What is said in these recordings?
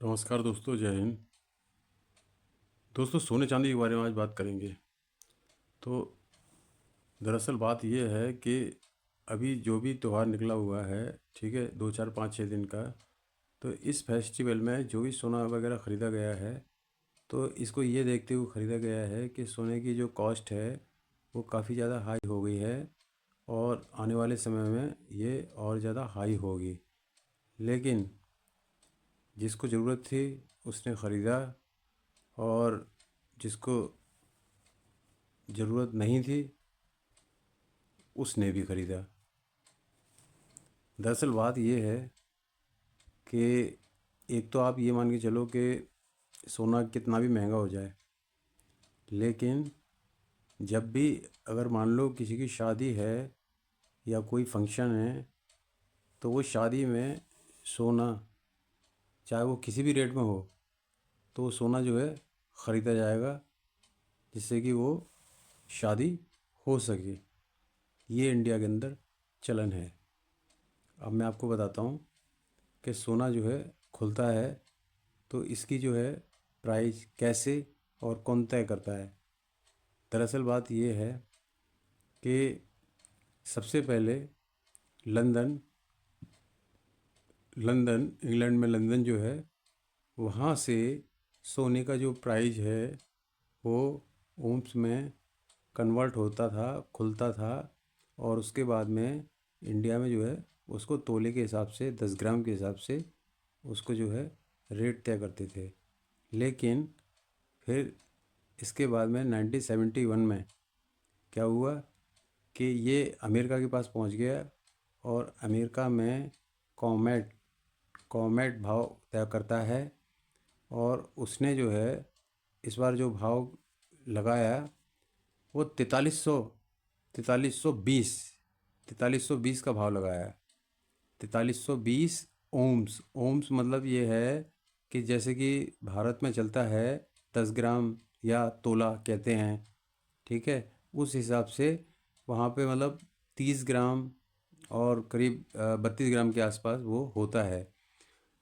नमस्कार दोस्तों, जय हिंद। दोस्तों, सोने चांदी के बारे में आज बात करेंगे। तो दरअसल बात यह है कि अभी जो भी त्यौहार निकला हुआ है, ठीक है, 2 4 5 6 दिन का, तो इस फेस्टिवल में जो भी सोना वगैरह ख़रीदा गया है, तो इसको ये देखते हुए ख़रीदा गया है कि सोने की जो कॉस्ट है वो काफ़ी ज़्यादा हाई हो गई है और आने वाले समय में ये और ज़्यादा हाई होगी। लेकिन जिसको ज़रूरत थी उसने ख़रीदा, और जिसको ज़रूरत नहीं थी उसने भी ख़रीदा। दरअसल बात ये है कि एक तो आप ये मान के चलो कि सोना कितना भी महंगा हो जाए, लेकिन जब भी अगर मान लो किसी की शादी है या कोई फंक्शन है, तो वो शादी में सोना, चाहे वो किसी भी रेट में हो, तो वो सोना जो है ख़रीदा जाएगा, जिससे कि वो शादी हो सके। ये इंडिया के अंदर चलन है। अब मैं आपको बताता हूँ कि सोना जो है खुलता है तो इसकी जो है प्राइस कैसे और कौन तय करता है। दरअसल बात ये है कि सबसे पहले लंदन लंदन इंग्लैंड में लंदन जो है, वहाँ से सोने का जो प्राइस है वो ओम्स में कन्वर्ट होता था, खुलता था, और उसके बाद में इंडिया में जो है उसको तोले के हिसाब से 10 ग्राम के हिसाब से उसको जो है रेट तय करते थे। लेकिन फिर इसके बाद में 1971 में क्या हुआ कि ये अमेरिका के पास पहुंच गया, और अमेरिका में कॉमेट कॉमेट भाव तय करता है। और उसने जो है इस बार जो भाव लगाया वो 4320 का भाव लगाया। 4320 ओम्स। ओम्स मतलब ये है कि जैसे कि भारत में चलता है 10 ग्राम या तोला कहते हैं, ठीक है, उस हिसाब से वहाँ पे मतलब 30 ग्राम और करीब 32 ग्राम के आसपास वो होता है।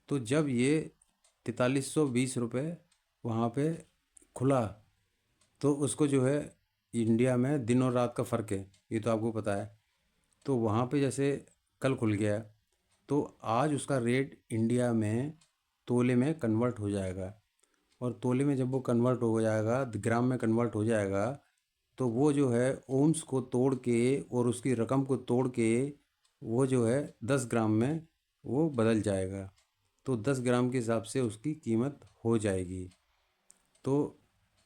तो जब ये 4320 रुपये वहाँ पे खुला, तो उसको जो है, इंडिया में दिन और रात का फ़र्क है, ये तो आपको पता है। तो वहाँ पे जैसे कल खुल गया, तो आज उसका रेट इंडिया में तोले में कन्वर्ट हो जाएगा। और तोले में जब वो कन्वर्ट हो जाएगा, ग्राम में कन्वर्ट हो जाएगा, तो वो जो है ओम्स को तोड़ के और उसकी रकम को तोड़ के वो जो है 10 ग्राम में वो बदल जाएगा। तो 10 ग्राम के हिसाब से उसकी कीमत हो जाएगी। तो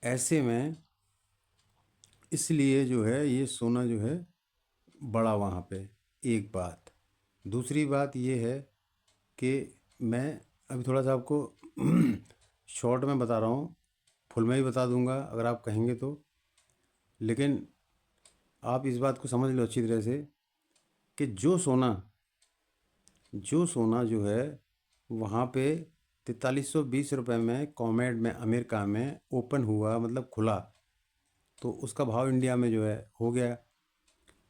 ऐसे में इसलिए जो है ये सोना जो है बड़ा वहाँ पे। एक बात। दूसरी बात ये है कि मैं अभी थोड़ा सा आपको शॉर्ट में बता रहा हूँ, फुल में ही बता दूंगा अगर आप कहेंगे तो। लेकिन आप इस बात को समझ लो अच्छी तरह से कि जो सोना जो है वहाँ पे 4320 रुपये में कॉमेड में अमेरिका में ओपन हुआ, मतलब खुला, तो उसका भाव इंडिया में जो है हो गया।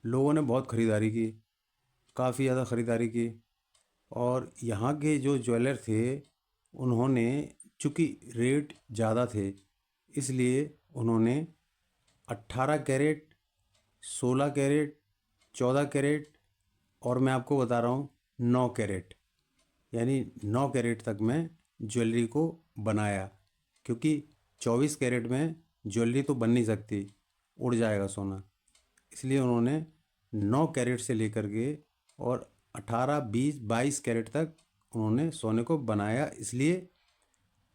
लोगों ने बहुत ख़रीदारी की, काफ़ी ज़्यादा ख़रीदारी की। और यहाँ के जो ज्वेलर थे उन्होंने, चूँकि रेट ज़्यादा थे, इसलिए उन्होंने 18 कैरेट, 16 कैरेट, 14 कैरेट, और मैं आपको बता रहा हूँ 9 कैरेट, यानी 9 कैरेट तक में ज्वेलरी को बनाया। क्योंकि 24 कैरेट में ज्वेलरी तो बन नहीं सकती, उड़ जाएगा सोना। इसलिए उन्होंने 9 कैरेट से लेकर के और 18 20 22 कैरेट तक उन्होंने सोने को बनाया। इसलिए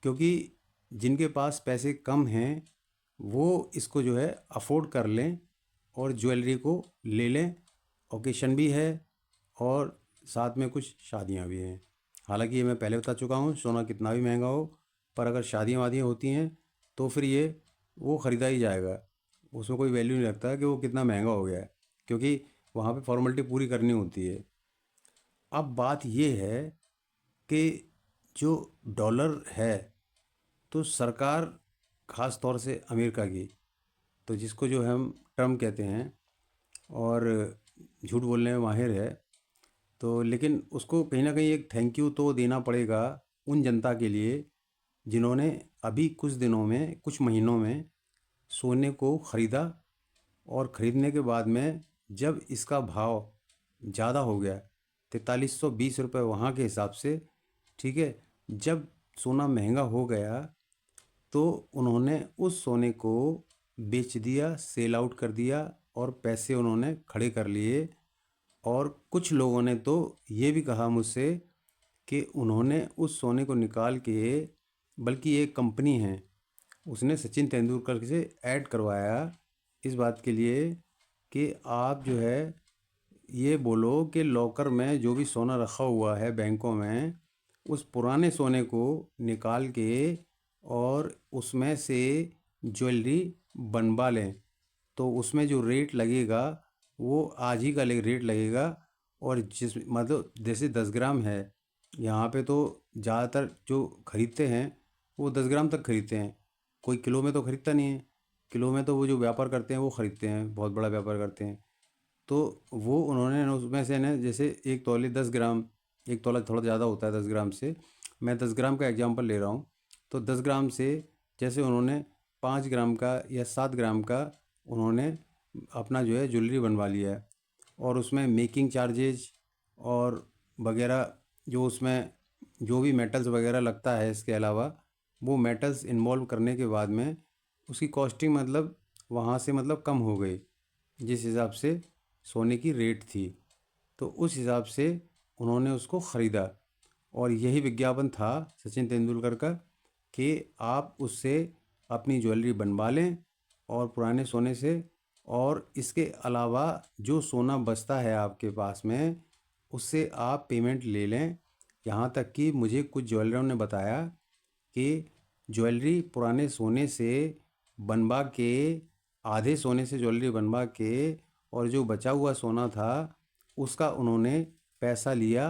क्योंकि जिनके पास पैसे कम हैं वो इसको जो है अफोर्ड कर लें और ज्वेलरी को ले लें। ओकेशन भी है और साथ में कुछ शादियां भी हैं। हालांकि ये मैं पहले बता चुका हूँ, सोना कितना भी महंगा हो, पर अगर शादियाँ वादियाँ होती हैं तो फिर ये वो ख़रीदा ही जाएगा। उसमें कोई वैल्यू नहीं रखता कि वो कितना महंगा हो गया है, क्योंकि वहाँ पे फॉर्मेलिटी पूरी करनी होती है। अब बात ये है कि जो डॉलर है, तो सरकार, ख़ास तौर से अमेरिका की, तो जिसको जो हम ट्रम्प कहते हैं और झूठ बोलने में माहिर है, तो लेकिन उसको कहीं ना कहीं एक थैंक यू तो देना पड़ेगा उन जनता के लिए जिन्होंने अभी कुछ दिनों में, कुछ महीनों में सोने को ख़रीदा, और ख़रीदने के बाद में जब इसका भाव ज़्यादा हो गया, 4320 रुपये वहाँ के हिसाब से, ठीक है, जब सोना महंगा हो गया तो उन्होंने उस सोने को बेच दिया, सेल आउट कर दिया, और पैसे उन्होंने खड़े कर लिए। और कुछ लोगों ने तो ये भी कहा मुझसे कि उन्होंने उस सोने को निकाल के, बल्कि एक कंपनी है उसने सचिन तेंदुलकर से ऐड करवाया इस बात के लिए कि आप जो है ये बोलो कि लॉकर में जो भी सोना रखा हुआ है बैंकों में, उस पुराने सोने को निकाल के और उसमें से ज्वेलरी बनवा लें, तो उसमें जो रेट लगेगा वो आज ही का रेट लगेगा। और जिस मतलब जैसे 10 ग्राम है, यहाँ पे तो ज़्यादातर जो ख़रीदते हैं वो 10 ग्राम तक ख़रीदते हैं, कोई किलो में तो ख़रीदता नहीं है। किलो में तो वो जो व्यापार करते हैं वो ख़रीदते हैं, बहुत बड़ा व्यापार करते हैं। तो वो उन्होंने ना उसमें से ना, जैसे एक तौले 10 ग्राम, एक तौला थोड़ा ज़्यादा होता है 10 ग्राम से, मैं 10 ग्राम का एग्जांपल ले रहा हूँ। तो 10 ग्राम से जैसे उन्होंने 5 ग्राम का या 7 ग्राम का उन्होंने अपना जो है ज्वेलरी बनवा लिया है, और उसमें मेकिंग चार्जेज और वगैरह जो उसमें जो भी मेटल्स वगैरह लगता है, इसके अलावा वो मेटल्स इन्वॉल्व करने के बाद में उसकी कॉस्टिंग मतलब वहाँ से मतलब कम हो गई, जिस हिसाब से सोने की रेट थी। तो उस हिसाब से उन्होंने उसको ख़रीदा, और यही विज्ञापन था सचिन तेंदुलकर का कि आप उससे अपनी ज्वेलरी बनवा लें और पुराने सोने से, और इसके अलावा जो सोना बचता है आपके पास में उससे आप पेमेंट ले लें। यहाँ तक कि मुझे कुछ ज्वेलरों ने बताया कि ज्वेलरी पुराने सोने से बनवा के, आधे सोने से ज्वेलरी बनवा के, और जो बचा हुआ सोना था उसका उन्होंने पैसा लिया,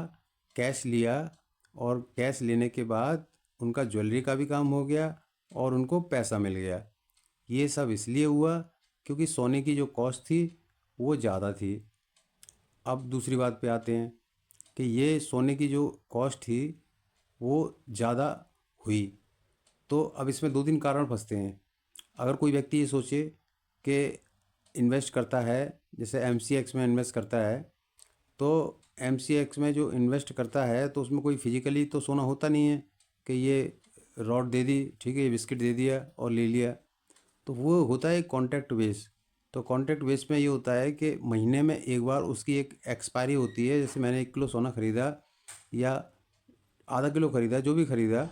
कैश लिया, और कैश लेने के बाद उनका ज्वेलरी का भी काम हो गया और उनको पैसा मिल गया। ये सब इसलिए हुआ क्योंकि सोने की जो कॉस्ट थी वो ज़्यादा थी। अब दूसरी बात पे आते हैं कि ये सोने की जो कॉस्ट थी वो ज़्यादा हुई, तो अब इसमें दो तीन कारण फंसते हैं। अगर कोई व्यक्ति ये सोचे कि इन्वेस्ट करता है, जैसे एमसीएक्स में इन्वेस्ट करता है, तो एमसीएक्स में जो इन्वेस्ट करता है तो उसमें कोई फिजिकली तो सोना होता नहीं है कि ये रॉड दे दी, ठीक है, ये बिस्किट दे दिया और ले लिया। तो वो होता है कॉन्ट्रैक्ट बेस। तो कॉन्ट्रैक्ट बेस में ये होता है कि महीने में एक बार उसकी एक एक्सपायरी होती है। जैसे मैंने 1 किलो सोना ख़रीदा या आधा किलो ख़रीदा, जो भी ख़रीदा,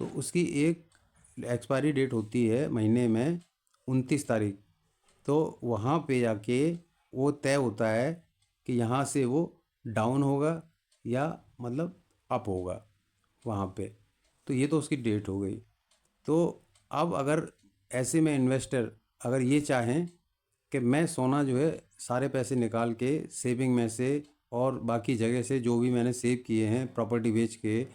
तो उसकी एक एक्सपायरी डेट होती है महीने में 29 तारीख। तो वहाँ पे जाके वो तय होता है कि यहाँ से वो डाउन होगा या मतलब अप होगा वहाँ पे। तो ये तो उसकी डेट हो गई। तो अब अगर ऐसे में इन्वेस्टर अगर ये चाहें कि मैं सोना जो है सारे पैसे निकाल के सेविंग में से और बाकी जगह से जो भी मैंने सेव किए हैं प्रॉपर्टी बेच के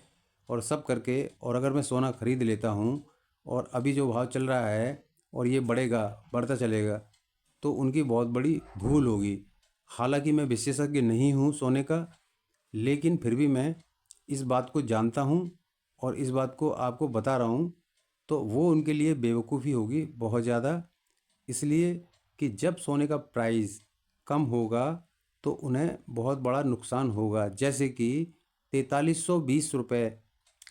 और सब करके, और अगर मैं सोना ख़रीद लेता हूँ और अभी जो भाव चल रहा है और ये बढ़ेगा, बढ़ता चलेगा, तो उनकी बहुत बड़ी भूल होगी। हालांकि मैं विशेषज्ञ नहीं हूँ सोने का, लेकिन फिर भी मैं इस बात को जानता हूँ और इस बात को आपको बता रहा हूँ। तो वो उनके लिए बेवकूफ़ी होगी बहुत ज़्यादा, इसलिए कि जब सोने का प्राइस कम होगा तो उन्हें बहुत बड़ा नुकसान होगा। जैसे कि 4320 रुपये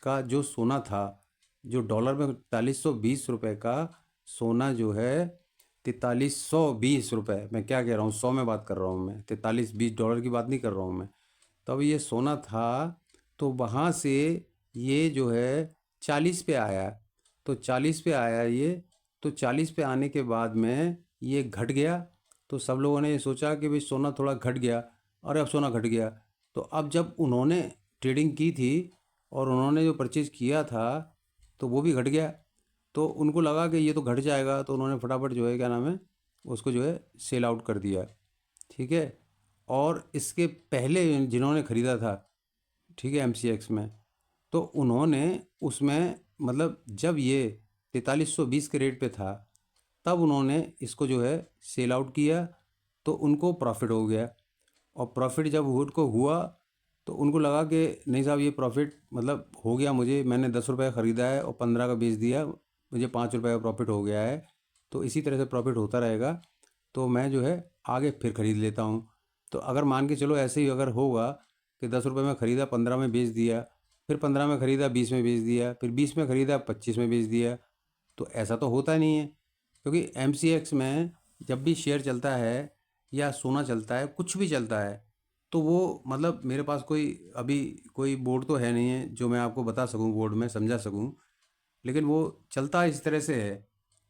का जो सोना था, जो डॉलर में 4320 रुपये का सोना जो है, 4320 रुपये, मैं क्या कह रहा हूँ, 100 में बात कर रहा हूँ मैं, 43-20 डॉलर की बात नहीं कर रहा हूँ मैं। तब ये सोना था, तो वहाँ से ये जो है 40 पे आया, तो 40 पे आया ये, तो 40 पे आने के बाद में ये घट गया। तो सब लोगों ने ये सोचा कि भाई सोना थोड़ा घट गया, अरे अब सोना घट गया। तो अब जब उन्होंने ट्रेडिंग की थी और उन्होंने जो परचेज़ किया था तो वो भी घट गया, तो उनको लगा कि ये तो घट जाएगा, तो उन्होंने फटाफट जो है क्या नाम है उसको जो है सेल आउट कर दिया, ठीक है। और इसके पहले जिन्होंने ख़रीदा था, ठीक है, एमसीएक्स में, तो उन्होंने उसमें मतलब जब ये 4320 के रेट पे था तब उन्होंने इसको जो है सेल आउट किया, तो उनको प्रॉफिट हो गया। और प्रॉफिट जब उनको हुआ तो उनको लगा कि नहीं साहब ये प्रॉफिट मतलब हो गया, मुझे मैंने 10 रुपये का ख़रीदा है और 15 का बेच दिया, मुझे 5 रुपये का प्रॉफिट हो गया है, तो इसी तरह से प्रॉफिट होता रहेगा, तो मैं जो है आगे फिर ख़रीद लेता हूँ। तो अगर मान के चलो ऐसे ही अगर होगा कि 10 रुपये में ख़रीदा, 15 में बेच दिया, फिर 15 में ख़रीदा, 20 में बेच दिया, फिर 20 में ख़रीदा, 25 में बेच दिया, तो ऐसा तो होता नहीं है। क्योंकि MCX में जब भी शेयर चलता है या सोना चलता है, कुछ भी चलता है, तो वो मतलब मेरे पास कोई अभी कोई बोर्ड तो है नहीं है जो मैं आपको बता सकूं, बोर्ड में समझा सकूं, लेकिन वो चलता इस तरह से है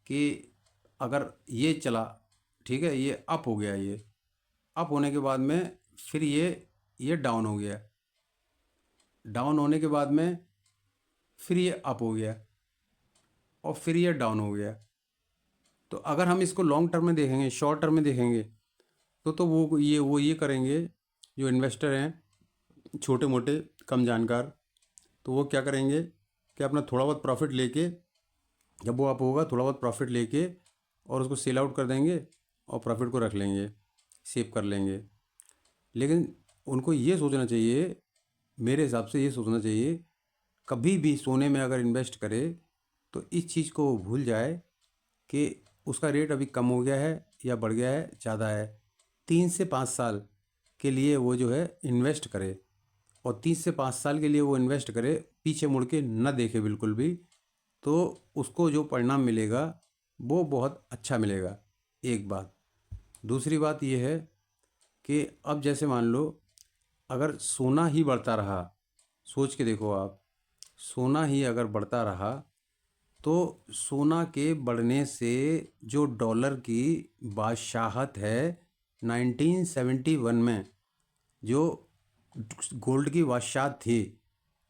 कि अगर ये चला, ठीक है, ये अप हो गया, ये अप होने के बाद में फिर ये डाउन हो गया, डाउन होने के बाद में फिर ये अप हो गया और फिर ये डाउन हो गया। तो अगर हम इसको लॉन्ग टर्म में देखेंगे, शॉर्ट टर्म में देखेंगे, तो वो ये करेंगे, जो इन्वेस्टर हैं छोटे मोटे कम जानकार, तो वो क्या करेंगे कि अपना थोड़ा बहुत प्रॉफिट लेके, जब वो अप होगा थोड़ा बहुत प्रॉफिट लेके और उसको सेल आउट कर देंगे और प्रॉफिट को रख लेंगे, सेव कर लेंगे। लेकिन उनको ये सोचना चाहिए, मेरे हिसाब से ये सोचना चाहिए, कभी भी सोने में अगर इन्वेस्ट करे तो इस चीज़ को वो भूल जाए कि उसका रेट अभी कम हो गया है या बढ़ गया है, ज़्यादा है। 3 से 5 साल के लिए वो जो है इन्वेस्ट करे, और 3 से 5 साल के लिए वो इन्वेस्ट करे, पीछे मुड़ के न देखे बिल्कुल भी, तो उसको जो परिणाम मिलेगा वो बहुत अच्छा मिलेगा। एक बात। दूसरी बात ये है कि अब जैसे मान लो अगर सोना ही बढ़ता रहा, सोच के देखो आप, सोना ही अगर बढ़ता रहा, तो सोना के बढ़ने से जो डॉलर की बादशाहत है 1971 में, जो गोल्ड की बादशाहत थी,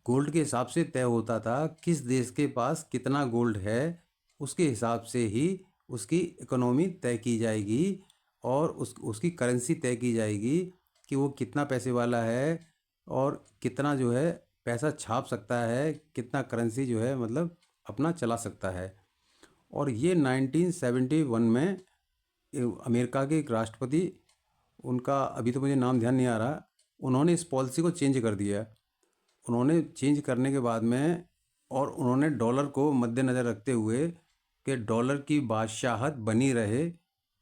गोल्ड के हिसाब से तय होता था किस देश के पास कितना गोल्ड है, उसके हिसाब से ही उसकी इकोनॉमी तय की जाएगी और उसकी करेंसी तय की जाएगी कि वो कितना पैसे वाला है और कितना जो है पैसा छाप सकता है, कितना करेंसी जो है मतलब अपना चला सकता है। और ये 1971 में अमेरिका के एक राष्ट्रपति, उनका अभी तो मुझे नाम ध्यान नहीं आ रहा, उन्होंने इस पॉलिसी को चेंज कर दिया। उन्होंने चेंज करने के बाद में, और उन्होंने डॉलर को मद्देनज़र रखते हुए कि डॉलर की बादशाहत बनी रहे,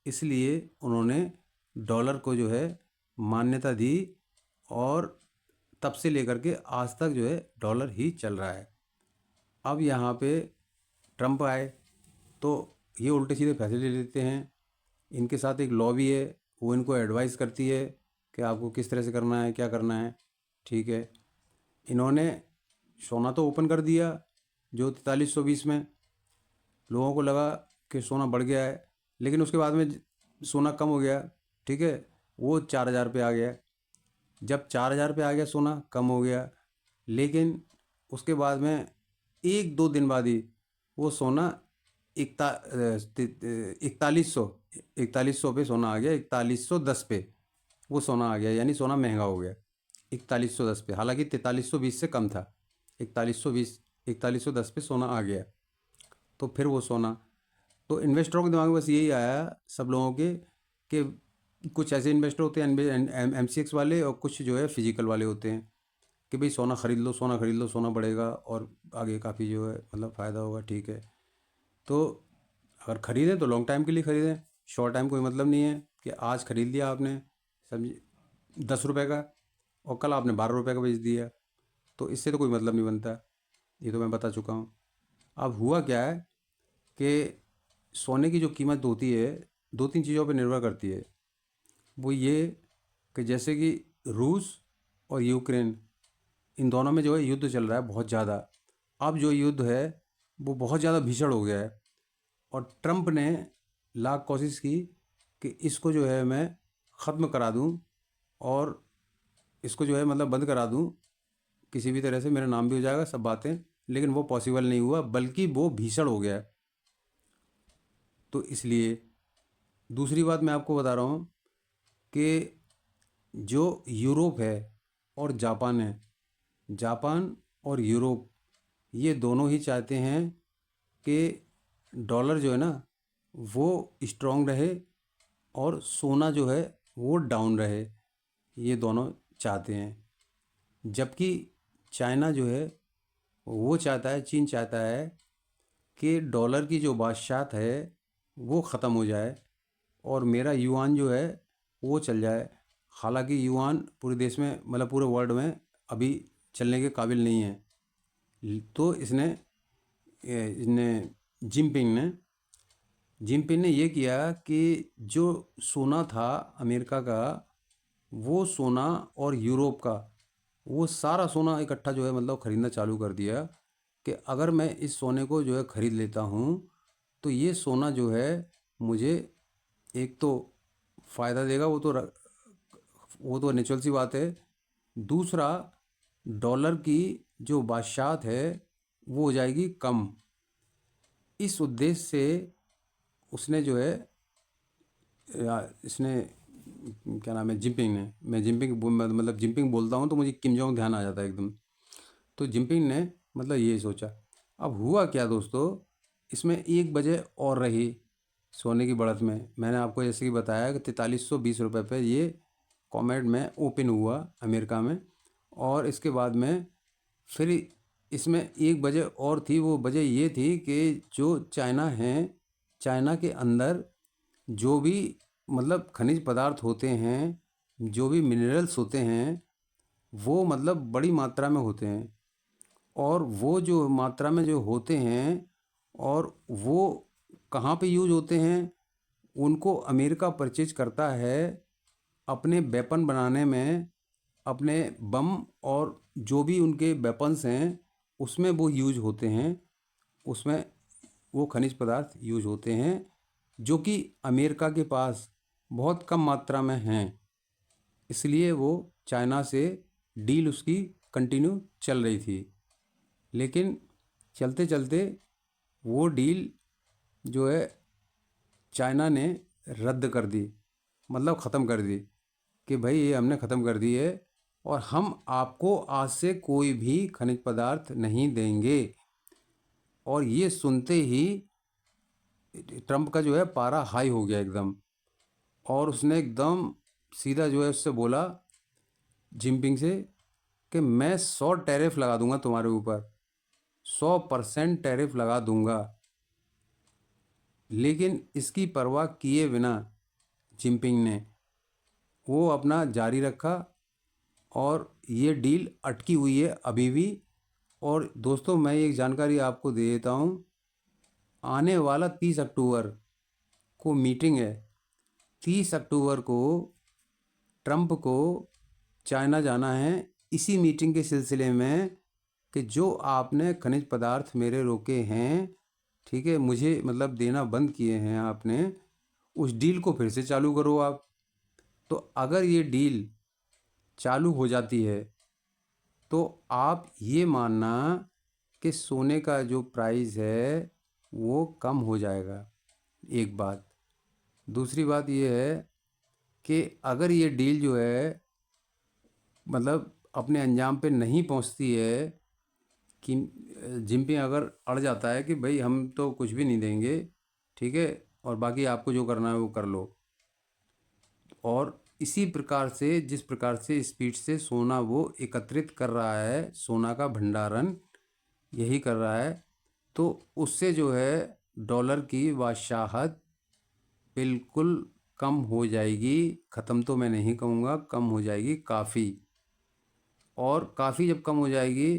इसलिए उन्होंने डॉलर को जो है मान्यता दी, और तब से लेकर के आज तक जो है डॉलर ही चल रहा है। अब यहाँ पे ट्रम्प आए तो ये उल्टे सीधे फैसले ले लेते हैं। इनके साथ एक लॉबी है, वो इनको एडवाइस करती है कि आपको किस तरह से करना है, क्या करना है, ठीक है। इन्होंने सोना तो ओपन कर दिया जो 4320 में, लोगों को लगा कि सोना बढ़ गया है, लेकिन उसके बाद में सोना कम हो गया, ठीक है, वो 4000 पे आ गया। जब 4000 पे आ गया सोना, कम हो गया, लेकिन उसके बाद में 1-2 दिन बाद ही वो सोना 4100 पे सोना आ गया, 4110 पे वो सोना आ गया, यानी सोना महंगा हो गया 4110 पे, हालांकि 4320 से कम था। 4110 पे सोना आ गया, तो फिर वो सोना, तो इन्वेस्टरों के दिमाग में बस यही आया सब लोगों के कि कुछ ऐसे इन्वेस्टर होते हैं MCX वाले, और कुछ जो है फिजिकल वाले होते हैं कि भाई सोना ख़रीद लो, सोना ख़रीद लो, सोना बढ़ेगा और आगे काफ़ी जो है मतलब फ़ायदा होगा, ठीक है। तो अगर ख़रीदें तो लॉन्ग टाइम के लिए ख़रीदें, शॉर्ट टाइम कोई मतलब नहीं है कि आज ख़रीद लिया आपने समझिए 10 रुपये का और कल आपने 12 रुपये का बेच दिया, तो इससे तो कोई मतलब नहीं बनता। ये तो मैं बता चुका हूँ। अब हुआ क्या है कि सोने की जो कीमत होती है 2-3 चीज़ों पर निर्भर करती है। वो ये कि जैसे कि रूस और यूक्रेन, इन दोनों में जो है युद्ध चल रहा है बहुत ज़्यादा। अब जो युद्ध है वो बहुत ज़्यादा भीषण हो गया है, और ट्रंप ने लाख कोशिश की कि इसको जो है मैं ख़त्म करा दूं और इसको जो है मतलब बंद करा दूं, किसी भी तरह से मेरा नाम भी हो जाएगा सब बातें, लेकिन वो पॉसिबल नहीं हुआ, बल्कि वो भीषण हो गया। तो इसलिए दूसरी बात मैं आपको बता रहा हूँ कि जो यूरोप है और जापान है, जापान और यूरोप, ये दोनों ही चाहते हैं कि डॉलर जो है ना वो स्ट्रॉन्ग रहे और सोना जो है वो डाउन रहे, ये दोनों चाहते हैं। जबकि चाइना जो है वो चाहता है, चीन चाहता है कि डॉलर की जो बादशाहत है वो ख़त्म हो जाए और मेरा युआन जो है वो चल जाए। हालांकि युआन पूरे देश में, मतलब पूरे वर्ल्ड में अभी चलने के काबिल नहीं है। तो इसने जिनपिंग ने ये किया कि जो सोना था अमेरिका का, वो सोना और यूरोप का, वो सारा सोना इकट्ठा जो है मतलब ख़रीदना चालू कर दिया कि अगर मैं इस सोने को जो है ख़रीद लेता हूँ तो ये सोना जो है मुझे एक तो फ़ायदा देगा, वो तो नेचुरल सी बात है। दूसरा, डॉलर की जो बादशाहत है वो हो जाएगी कम। इस उद्देश्य से उसने जो है इसने क्या नाम है, जिनपिंग ने, मैं मतलब जिनपिंग बोलता हूँ तो मुझे किम जोंग ध्यान आ जाता है एकदम। तो जिनपिंग ने मतलब ये सोचा। अब हुआ क्या दोस्तों, इसमें 1 वजह और रही सोने की बढ़त में। मैंने आपको जैसे कि बताया कि 4320 रुपये पे ये कॉमेड में ओपन हुआ अमेरिका में। और इसके बाद में फिर इसमें 1 वजह और थी। वो वजह ये थी कि जो चाइना है, चाइना के अंदर जो भी मतलब खनिज पदार्थ होते हैं, जो भी मिनरल्स होते हैं, वो मतलब बड़ी मात्रा में होते हैं। और वो जो मात्रा में जो होते हैं और वो कहाँ पे यूज होते हैं, उनको अमेरिका परचेज करता है अपने वेपन बनाने में, अपने बम और जो भी उनके वेपन्स हैं उसमें वो यूज होते हैं। उसमें वो खनिज पदार्थ यूज होते हैं जो कि अमेरिका के पास बहुत कम मात्रा में हैं। इसलिए वो चाइना से डील उसकी कंटिन्यू चल रही थी। लेकिन चलते चलते वो डील जो है चाइना ने रद्द कर दी, मतलब ख़त्म कर दी कि भाई ये हमने ख़त्म कर दी है और हम आपको आज से कोई भी खनिज पदार्थ नहीं देंगे। और ये सुनते ही ट्रंप का जो है पारा हाई हो गया एकदम। और उसने एकदम सीधा जो है उससे बोला, जिनपिंग से, कि मैं 100 टैरिफ लगा दूंगा तुम्हारे ऊपर, 100% टैरिफ लगा दूंगा। लेकिन इसकी परवाह किए बिना जिनपिंग ने वो अपना जारी रखा और ये डील अटकी हुई है अभी भी। और दोस्तों मैं एक जानकारी आपको दे देता हूँ, आने वाला 30 अक्टूबर को मीटिंग है। 30 अक्टूबर को ट्रंप को चाइना जाना है इसी मीटिंग के सिलसिले में कि जो आपने खनिज पदार्थ मेरे रोके हैं, ठीक है, मुझे मतलब देना बंद किए हैं आपने, उस डील को फिर से चालू करो आप। तो अगर ये डील चालू हो जाती है तो आप ये मानना कि सोने का जो प्राइस है वो कम हो जाएगा, एक बात। दूसरी बात ये है कि अगर ये डील जो है मतलब अपने अंजाम पे नहीं पहुंचती है, कि जिनपिंग अगर अड़ जाता है कि भाई हम तो कुछ भी नहीं देंगे, ठीक है, और बाकी आपको जो करना है वो कर लो, और इसी प्रकार से जिस प्रकार से स्पीड से सोना वो एकत्रित कर रहा है, सोना का भंडारण यही कर रहा है, तो उससे जो है डॉलर की बादशाहत बिल्कुल कम हो जाएगी। ख़त्म तो मैं नहीं कहूँगा, कम हो जाएगी काफ़ी। और काफ़ी जब कम हो जाएगी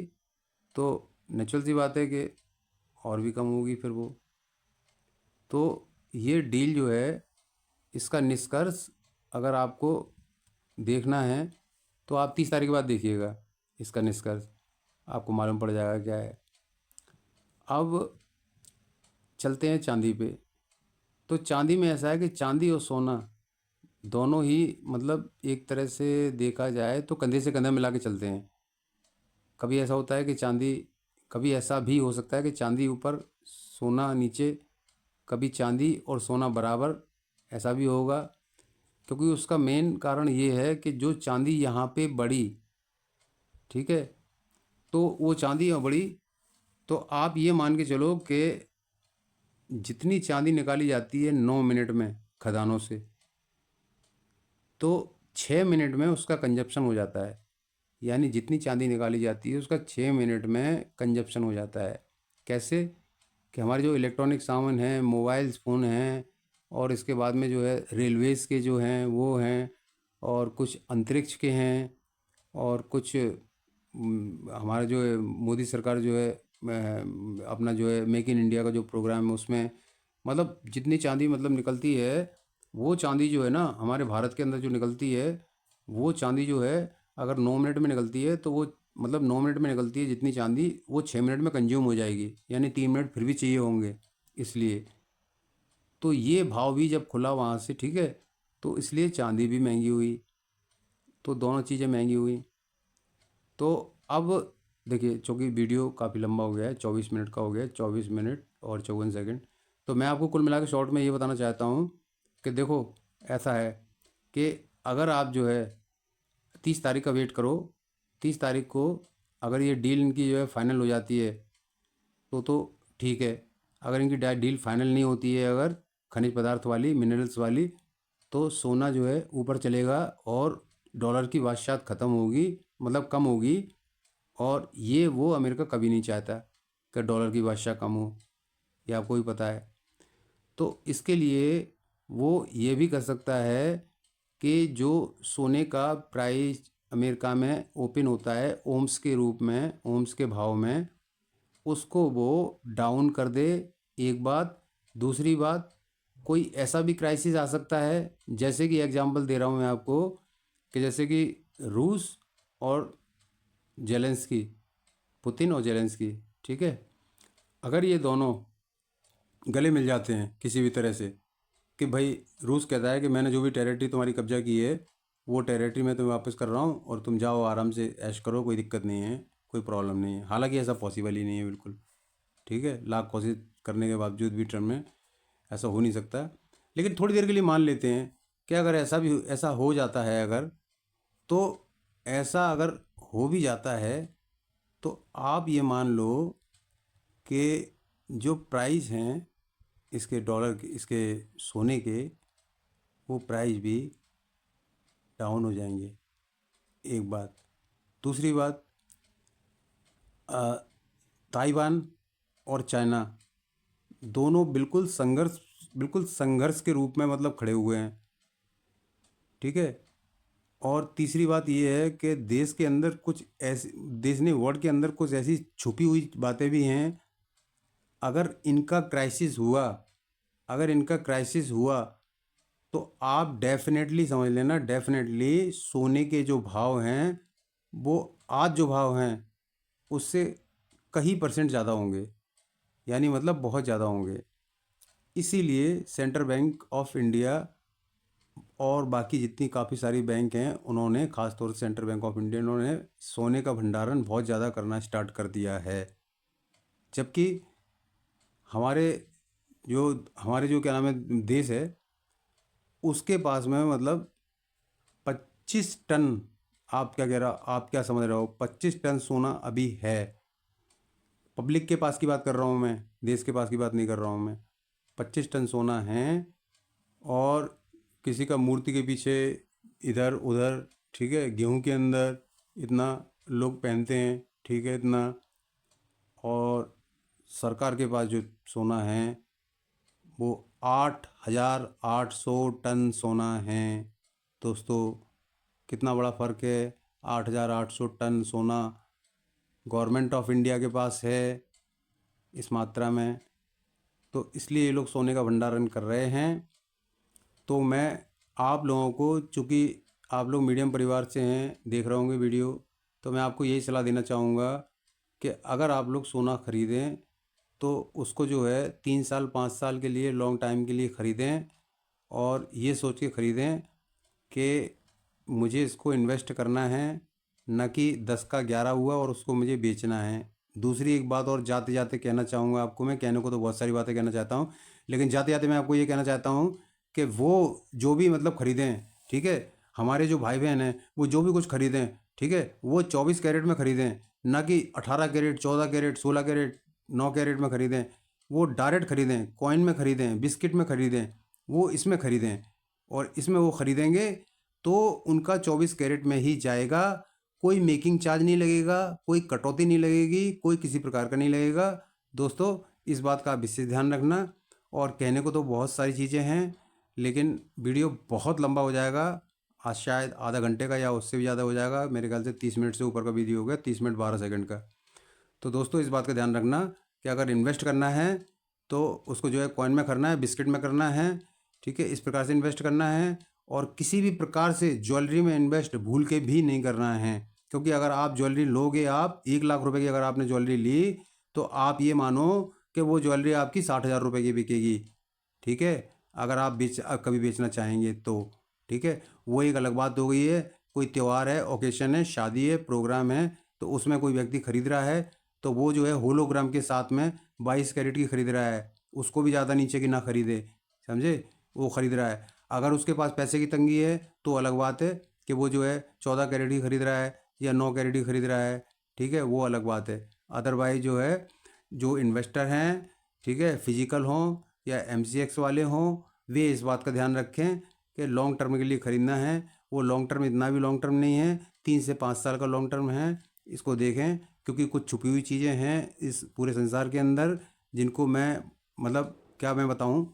तो नेचुरल सी बात है कि और भी कम होगी फिर वो। तो ये डील जो है, इसका निष्कर्ष अगर आपको देखना है तो आप 30 तारीख के बाद देखिएगा, इसका निष्कर्ष आपको मालूम पड़ जाएगा क्या है। अब चलते हैं चांदी पे। तो चांदी में ऐसा है कि चांदी और सोना दोनों ही मतलब एक तरह से देखा जाए तो कंधे से कंधा मिला के चलते हैं। कभी ऐसा होता है कि चांदी, कभी ऐसा भी हो सकता है कि चांदी ऊपर सोना नीचे, कभी चांदी और सोना बराबर, ऐसा भी होगा। क्योंकि उसका मेन कारण ये है कि जो चांदी यहाँ पे बढ़ी, ठीक है, तो वो चांदी यहाँ बढ़ी, तो आप ये मान के चलो कि जितनी चांदी निकाली जाती है 9 मिनट में खदानों से, तो 6 मिनट में उसका कंजप्शन हो जाता है। यानी जितनी चांदी निकाली जाती है उसका 6 मिनट में कंजप्शन हो जाता है। कैसे? कि हमारे जो इलेक्ट्रॉनिक सामान हैं, मोबाइल्स फ़ोन हैं, और इसके बाद में जो है रेलवेज़ के जो हैं वो हैं, और कुछ अंतरिक्ष के हैं, और कुछ हमारा जो है मोदी सरकार जो है अपना जो है मेक इन इंडिया का जो प्रोग्राम है उसमें मतलब जितनी चांदी मतलब निकलती है, वो चांदी जो है ना हमारे भारत के अंदर जो निकलती है, वो चांदी जो है अगर 9 मिनट में निकलती है तो वो मतलब 9 मिनट में निकलती है जितनी चांदी, वो 6 मिनट में कंज्यूम हो जाएगी, यानी 3 मिनट फिर भी चाहिए होंगे। इसलिए तो ये भाव भी जब खुला वहाँ से, ठीक है, तो इसलिए चांदी भी महंगी हुई, तो दोनों चीज़ें महंगी हुई। तो अब देखिए, चूँकि वीडियो काफ़ी लंबा हो गया है, 24 मिनट का हो गया है, 24 मिनट और 54 सेकंड, तो मैं आपको कुल मिला के शॉर्ट में ये बताना चाहता हूँ कि देखो, ऐसा है कि अगर आप जो है 30 तारीख का वेट करो, 30 तारीख को अगर ये डील इनकी जो है फाइनल हो जाती है तो ठीक है। अगर इनकी डील फाइनल नहीं होती है, अगर खनिज पदार्थ वाली, मिनरल्स वाली, तो सोना जो है ऊपर चलेगा और डॉलर की बादशाहत ख़त्म होगी, मतलब कम होगी। और ये वो अमेरिका कभी नहीं चाहता कि डॉलर की बादशाह कम हो, ये आपको भी पता है। तो इसके लिए वो ये भी कर सकता है कि जो सोने का प्राइस अमेरिका में ओपन होता है ओम्स के रूप में, ओम्स के भाव में, उसको वो डाउन कर दे। एक बात। दूसरी बात, कोई ऐसा भी क्राइसिस आ सकता है, जैसे कि एग्जांपल दे रहा हूँ मैं आपको, कि जैसे कि रूस और जेलेंस्की, पुतिन और जेलेंस्की, ठीक है, अगर ये दोनों गले मिल जाते हैं किसी भी तरह से, कि भाई रूस कहता है कि मैंने जो भी टेरिटरी तुम्हारी कब्जा की है वो टेरिटरी मैं तुम्हें वापस कर रहा हूँ और तुम जाओ आराम से ऐश करो, कोई दिक्कत नहीं है, कोई प्रॉब्लम नहीं है। हालांकि ऐसा पॉसिबल ही नहीं है बिल्कुल, ठीक है, लाख कोशिश करने के बावजूद भी टर्म में ऐसा हो नहीं सकता। लेकिन थोड़ी देर के लिए मान लेते हैं कि अगर ऐसा हो जाता है, अगर तो ऐसा अगर हो भी जाता है, तो आप ये मान लो कि जो प्राइस हैं इसके डॉलर के, इसके सोने के, वो प्राइस भी डाउन हो जाएंगे। एक बात। दूसरी बात, ताइवान और चाइना दोनों बिल्कुल संघर्ष के रूप में मतलब खड़े हुए हैं, ठीक है। और तीसरी बात ये है कि देश के अंदर कुछ ऐसी, देश ने वर्ल्ड के अंदर कुछ ऐसी छुपी हुई बातें भी हैं। अगर इनका क्राइसिस हुआ, अगर इनका क्राइसिस हुआ तो आप डेफिनेटली समझ लेना, डेफिनेटली सोने के जो भाव हैं वो आज जो भाव हैं उससे कई परसेंट ज़्यादा होंगे, यानी मतलब बहुत ज़्यादा होंगे। इसीलिए सेंट्रल बैंक ऑफ इंडिया और बाकी जितनी काफ़ी सारी बैंक हैं, उन्होंने ख़ास तौर से सेंट्रल बैंक ऑफ इंडिया, उन्होंने सोने का भंडारण बहुत ज़्यादा करना स्टार्ट कर दिया है। जबकि हमारे हमारे जो क्या नाम है देश है, उसके पास में मतलब 25 टन, आप क्या समझ रहे हो, 25 टन सोना अभी है। पब्लिक के पास की बात कर रहा हूँ मैं, देश के पास की बात नहीं कर रहा हूँ मैं। 25 टन सोना है, और किसी का मूर्ति के पीछे इधर उधर, ठीक है, गेहूं के अंदर इतना लोग पहनते हैं, ठीक है, इतना। और सरकार के पास जो सोना है वो 8,800 टन सोना है। दोस्तों, कितना बड़ा फ़र्क है। 8,800 टन सोना गवर्नमेंट ऑफ इंडिया के पास है इस मात्रा में, तो इसलिए ये लोग सोने का भंडारण कर रहे हैं। तो मैं आप लोगों को, चूँकि आप लोग मीडियम परिवार से हैं, देख रहे होंगे वीडियो, तो मैं आपको यही सलाह देना चाहूँगा कि अगर आप लोग सोना ख़रीदें तो उसको जो है 3 साल 5 साल के लिए, लॉन्ग टाइम के लिए ख़रीदें, और ये सोच के ख़रीदें कि मुझे इसको इन्वेस्ट करना है, न कि 10 का 11 हुआ और उसको मुझे बेचना है। दूसरी एक बात और जाते जाते कहना चाहूँगा आपको, मैं कहने को तो बहुत सारी बातें कहना चाहता हूँ, लेकिन जाते जाते मैं आपको ये कहना चाहता हूँ कि वो जो भी मतलब ख़रीदें, ठीक है, हमारे जो भाई बहन हैं वो जो भी कुछ ख़रीदें, ठीक है, वो 24 कैरेट में ख़रीदें, ना कि 18 कैरेट, 14 कैरेट, 16 कैरेट, 9 कैरेट में ख़रीदें। वो डायरेक्ट ख़रीदें, कॉइन में ख़रीदें, बिस्किट में ख़रीदें, वो इसमें ख़रीदें। और इसमें वो ख़रीदेंगे तो उनका 24 कैरेट में ही जाएगा, कोई मेकिंग चार्ज नहीं लगेगा, कोई कटौती नहीं लगेगी, कोई किसी प्रकार का नहीं लगेगा। दोस्तों इस बात का आप विशेष ध्यान रखना। और कहने को तो बहुत सारी चीज़ें हैं, लेकिन वीडियो बहुत लंबा हो जाएगा। आज शायद आधा घंटे का या उससे भी ज़्यादा हो जाएगा। मेरे ख्याल से 30 मिनट से ऊपर का वीडियो हो गया, 30 मिनट 12 सेकंड का। तो दोस्तों इस बात का ध्यान रखना कि अगर इन्वेस्ट करना है तो उसको जो है कॉइन में करना है, बिस्किट में करना है, ठीक है, इस प्रकार से इन्वेस्ट करना है। और किसी भी प्रकार से ज्वेलरी में इन्वेस्ट भूल के भी नहीं करना है, क्योंकि अगर आप ज्वेलरी लोगे, आप 1 लाख रुपए की अगर आपने ज्वेलरी ली, तो आप ये मानो कि वो ज्वेलरी आपकी 60,000 रुपये की बिकेगी, ठीक है, अगर आप कभी बेचना चाहेंगे तो, ठीक है। वो एक अलग बात हो गई है। कोई त्यौहार है, ओकेशन है, शादी है, प्रोग्राम है, तो उसमें कोई व्यक्ति खरीद रहा है, तो वो जो है होलोग्राम के साथ में 22 कैरेट की खरीद रहा है, उसको भी ज़्यादा नीचे की ना खरीदे, समझे, वो खरीद रहा है। अगर उसके पास पैसे की तंगी है तो अलग बात है कि वो जो है 14 कैरेट की खरीद रहा है या 9 कैरेट की खरीद रहा है, ठीक है, वो अलग बात है। अदरवाइज जो है, जो इन्वेस्टर हैं, ठीक है, फिजिकल हों या MCX वाले हों, वे इस बात का ध्यान रखें कि लॉन्ग टर्म के लिए ख़रीदना है। वो लॉन्ग टर्म इतना भी लॉन्ग टर्म नहीं है, 3 से 5 साल का लॉन्ग टर्म है। इसको देखें, क्योंकि कुछ छुपी हुई चीज़ें हैं इस पूरे संसार के अंदर, जिनको मैं मतलब क्या मैं बताऊं,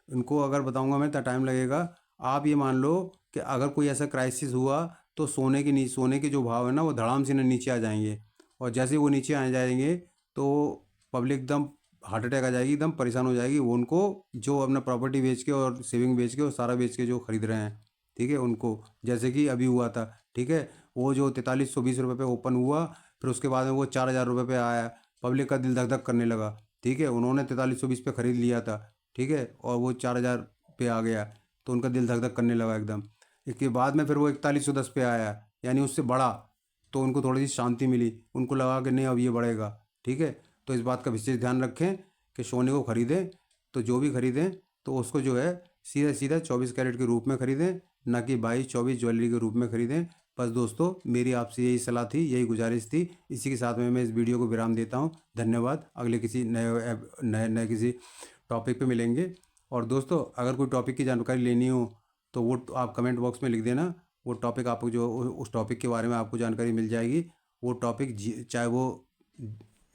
इनको अगर बताऊंगा मैं तो टाइम लगेगा। आप ये मान लो कि अगर कोई ऐसा क्राइसिस हुआ तो सोने के जो भाव है ना, वो धड़ाम से नीचे आ जाएंगे। और जैसे वो नीचे आ जाएंगे तो पब्लिक एकदम हार्ट अटैक आ जाएगी, एकदम परेशान हो जाएगी। वो उनको जो अपना प्रॉपर्टी बेच के और सेविंग बेच के और सारा बेच के जो खरीद रहे हैं, ठीक है, उनको, जैसे कि अभी हुआ था, ठीक है, वो जो 4320 रुपये पे ओपन हुआ, फिर उसके बाद में वो 4000 रुपये पे आया, पब्लिक का दिल धक धक करने लगा, ठीक है, उन्होंने 4320 पे ख़रीद लिया था, ठीक है, और वो 4000 पे आ गया, तो उनका दिल धक धक करने लगा एकदम। इसके बाद में फिर वो 4110 पे आया, यानी उससे बढ़ा, तो उनको थोड़ी सी शांति मिली, उनको लगा कि नहीं अब ये बढ़ेगा, ठीक है। तो इस बात का विशेष ध्यान रखें कि सोने को ख़रीदें तो जो भी ख़रीदें तो उसको जो है सीधा सीधा 24 कैरेट के रूप में ख़रीदें, ना कि 22-24 ज्वेलरी के रूप में ख़रीदें। बस दोस्तों मेरी आपसे यही सलाह थी, यही गुजारिश थी। इसी के साथ में मैं इस वीडियो को विराम देता हूँ। धन्यवाद। अगले किसी नए किसी टॉपिक पे मिलेंगे। और दोस्तों अगर कोई टॉपिक की जानकारी लेनी हो तो वो आप कमेंट बॉक्स में लिख देना। वो टॉपिक आपको जो उस टॉपिक के बारे में आपको जानकारी मिल जाएगी। वो टॉपिक चाहे वो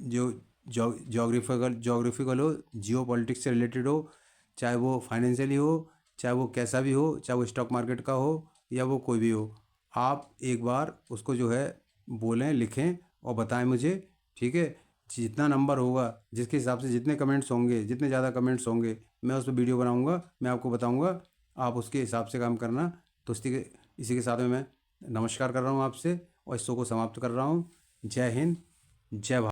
जो जोग्राफिकल हो, जियो पॉलिटिक्स से रिलेटेड हो, चाहे वो फाइनेंशियली हो, चाहे वो कैसा भी हो, चाहे वो स्टॉक मार्केट का हो या वो कोई भी हो, आप एक बार उसको जो है बोलें, लिखें और बताएं मुझे, ठीक है। जितना नंबर होगा, जिसके हिसाब से जितने कमेंट्स होंगे, जितने ज़्यादा कमेंट्स होंगे, मैं उस पर वीडियो बनाऊंगा, मैं आपको बताऊंगा, आप उसके हिसाब से काम करना। तो इसी के साथ में मैं नमस्कार कर रहा हूँ आपसे और इस शो को समाप्त कर रहा हूँ। जय हिंद, जय भारत।